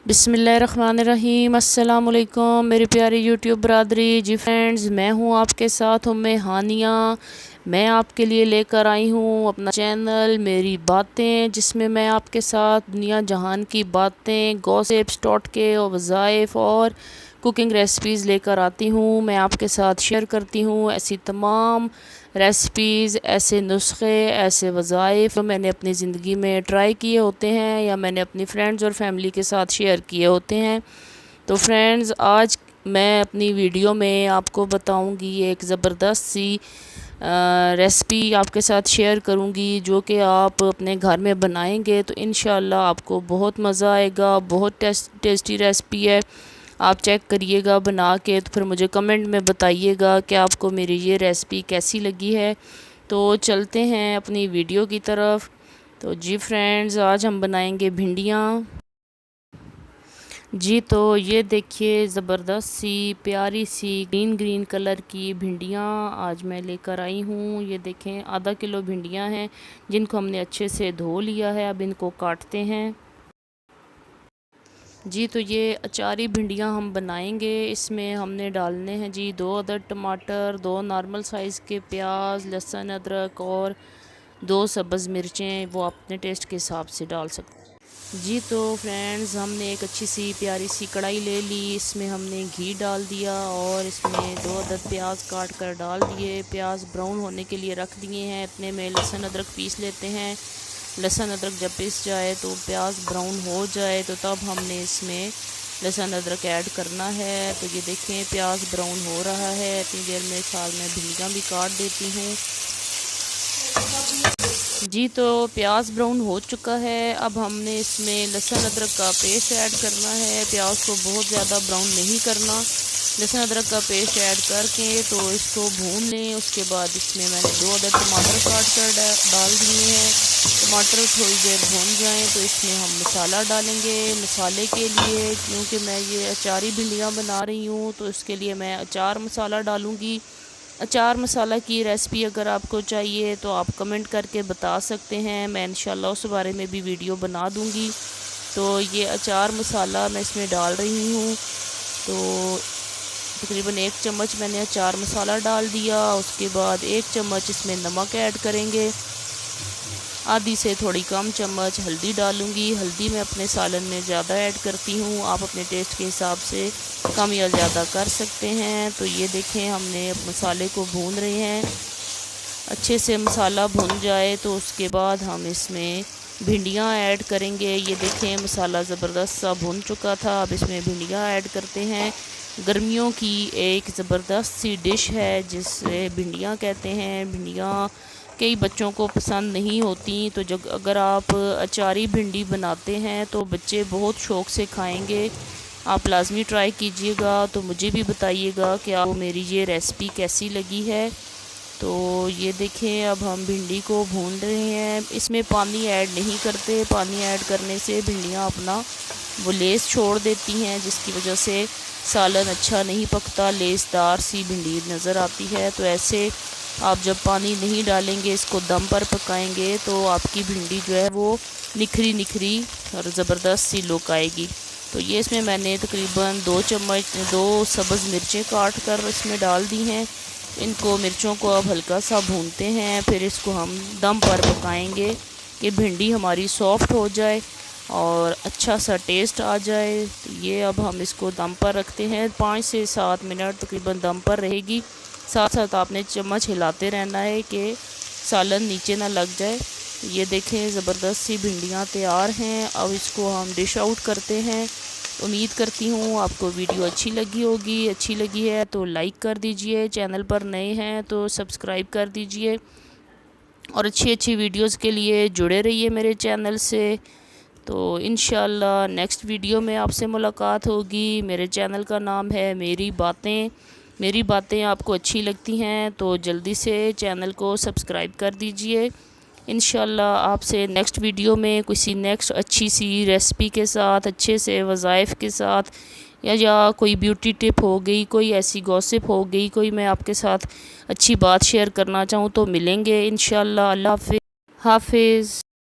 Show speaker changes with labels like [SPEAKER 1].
[SPEAKER 1] बिस्मिल्लाहिर्रहमानिर्रहीम। अस्सलाम वालेकुम मेरी प्यारी यूट्यूब बरादरी। जी फ्रेंड्स, मैं हूँ आपके साथ उम्मे हानिया। मैं आपके लिए लेकर आई हूँ अपना चैनल मेरी बातें, जिसमें मैं आपके साथ दुनिया जहान की बातें, गॉसिप्स, टोटके और वज़ाइफ और कुकिंग रेसिपीज़ लेकर आती हूँ। मैं आपके साथ शेयर करती हूँ ऐसी तमाम रेसिपीज़, ऐसे नुस्खे, ऐसे वज़ाइफ जो मैंने अपनी ज़िंदगी में ट्राई किए होते हैं या मैंने अपनी फ्रेंड्स और फैमिली के साथ शेयर किए होते हैं। तो फ्रेंड्स, आज मैं अपनी वीडियो में आपको बताऊंगी एक ज़बरदस्त सी रेसिपी आपके साथ शेयर करूंगी, जो कि आप अपने घर में बनाएंगे तो इंशाल्लाह आपको बहुत मज़ा आएगा। बहुत टेस्टी रेसिपी है। आप चेक करिएगा बना के, तो फिर मुझे कमेंट में बताइएगा कि आपको मेरी ये रेसिपी कैसी लगी है। तो चलते हैं अपनी वीडियो की तरफ। तो जी फ्रेंड्स, आज हम बनाएंगे भिंडियाँ। जी तो ये देखिए, ज़बरदस्त सी प्यारी सी ग्रीन ग्रीन कलर की भिंडियाँ आज मैं लेकर आई हूँ। ये देखें, आधा किलो भिंडियाँ हैं जिनको हमने अच्छे से धो लिया है। अब इनको काटते हैं। जी तो ये अचारी भिंडियाँ हम बनाएंगे। इसमें हमने डालने हैं जी 2 अदद टमाटर, 2 नॉर्मल साइज़ के प्याज, लहसुन, अदरक और 2 सब्ज़ मिर्चें, वो अपने टेस्ट के हिसाब से डाल सकते हैं। जी तो फ्रेंड्स, हमने एक अच्छी सी प्यारी सी कढ़ाई ले ली। इसमें हमने घी डाल दिया और इसमें 2 अदद प्याज काट कर डाल दिए। प्याज ब्राउन होने के लिए रख दिए हैं। इतने में लहसुन अदरक पीस लेते हैं। लहसुन अदरक जब पिस जाए तो प्याज ब्राउन हो जाए तो तब हमने इसमें लहसुन अदरक ऐड करना है। तो ये देखें, प्याज ब्राउन हो रहा है। इतनी देर में साथ में भिंडियाँ भी काट देती हूँ। जी तो प्याज ब्राउन हो चुका है। अब हमने इसमें लहसुन अदरक का पेस्ट ऐड करना है। प्याज को बहुत ज़्यादा ब्राउन नहीं करना। लहसुन अदरक का पेस्ट ऐड करके तो इसको भून लें। उसके बाद इसमें मैंने 2 अदद टमाटर काट कर डाल दिए हैं। टमाटर थोड़ी देर भून जाएं तो इसमें हम मसाला डालेंगे। मसाले के लिए, क्योंकि मैं ये अचारी भिंडियाँ बना रही हूँ, तो इसके लिए मैं अचार मसाला डालूँगी। अचार मसाला की रेसिपी अगर आपको चाहिए तो आप कमेंट करके बता सकते हैं। मैं इंशाल्लाह उस बारे में भी वीडियो बना दूँगी। तो ये अचार मसाला मैं इसमें डाल रही हूँ। तो तकरीबन 1 चम्मच मैंने अचार मसाला डाल दिया। उसके बाद 1 चम्मच इसमें नमक ऐड करेंगे। आधी से थोड़ी कम चम्मच हल्दी डालूँगी। हल्दी मैं अपने सालन में ज़्यादा ऐड करती हूँ। आप अपने टेस्ट के हिसाब से कम या ज़्यादा कर सकते हैं। तो ये देखें, हमने मसाले को भून रहे हैं। अच्छे से मसाला भुन जाए तो उसके बाद हम इसमें भिंडियाँ ऐड करेंगे। ये देखें, मसाला ज़बरदस्त सा भुन चुका था। अब इसमें भिंडियाँ ऐड करते हैं। गर्मियों की एक ज़बरदस्त सी डिश है जिसे भिंडियाँ कहते हैं। भिंडियाँ कई बच्चों को पसंद नहीं होती, तो जब अगर आप अचारी भिंडी बनाते हैं तो बच्चे बहुत शौक़ से खाएंगे। आप लाजमी ट्राई कीजिएगा। तो मुझे भी बताइएगा कि आपको मेरी ये रेसिपी कैसी लगी है। तो ये देखें, अब हम भिंडी को भून रहे हैं। इसमें पानी ऐड नहीं करते। पानी ऐड करने से भिंडियाँ अपना वो लेस छोड़ देती हैं, जिसकी वजह से सालन अच्छा नहीं पकता, लेसदार सी भिंडी नज़र आती है। तो ऐसे आप जब पानी नहीं डालेंगे, इसको दम पर पकाएंगे, तो आपकी भिंडी जो है वो निखरी निखरी और ज़बरदस्त सी लुक आएगी। तो ये इसमें मैंने तकरीबन 2 चम्मच 2 सब्ज़ मिर्चें काट कर इसमें डाल दी हैं। इनको मिर्चों को अब हल्का सा भूनते हैं। फिर इसको हम दम पर पकाएंगे कि भिंडी हमारी सॉफ़्ट हो जाए और अच्छा सा टेस्ट आ जाए। तो ये अब हम इसको दम पर रखते हैं। 5 से 7 मिनट तकरीबन दम पर रहेगी। साथ साथ आपने चम्मच हिलाते रहना है कि सालन नीचे ना लग जाए। ये देखें, ज़बरदस्त सी भिंडियाँ तैयार हैं। अब इसको हम डिश आउट करते हैं। उम्मीद करती हूँ आपको वीडियो अच्छी लगी होगी। अच्छी लगी है तो लाइक कर दीजिए। चैनल पर नए हैं तो सब्सक्राइब कर दीजिए और अच्छी अच्छी वीडियोज़ के लिए जुड़े रहिए मेरे चैनल से। तो इंशाल्लाह नेक्स्ट वीडियो में आपसे मुलाकात होगी। मेरे चैनल का नाम है मेरी बातें। मेरी बातें आपको अच्छी लगती हैं तो जल्दी से चैनल को सब्सक्राइब कर दीजिए। इंशाल्लाह आपसे नेक्स्ट वीडियो में किसी नेक्स्ट अच्छी सी रेसिपी के साथ, अच्छे से वज़ाइफ के साथ, या कोई ब्यूटी टिप हो गई, कोई ऐसी गॉसिप हो गई, कोई मैं आपके साथ अच्छी बात शेयर करना चाहूँ तो मिलेंगे इंशाल्लाह। अल्लाह हाफ़िज़।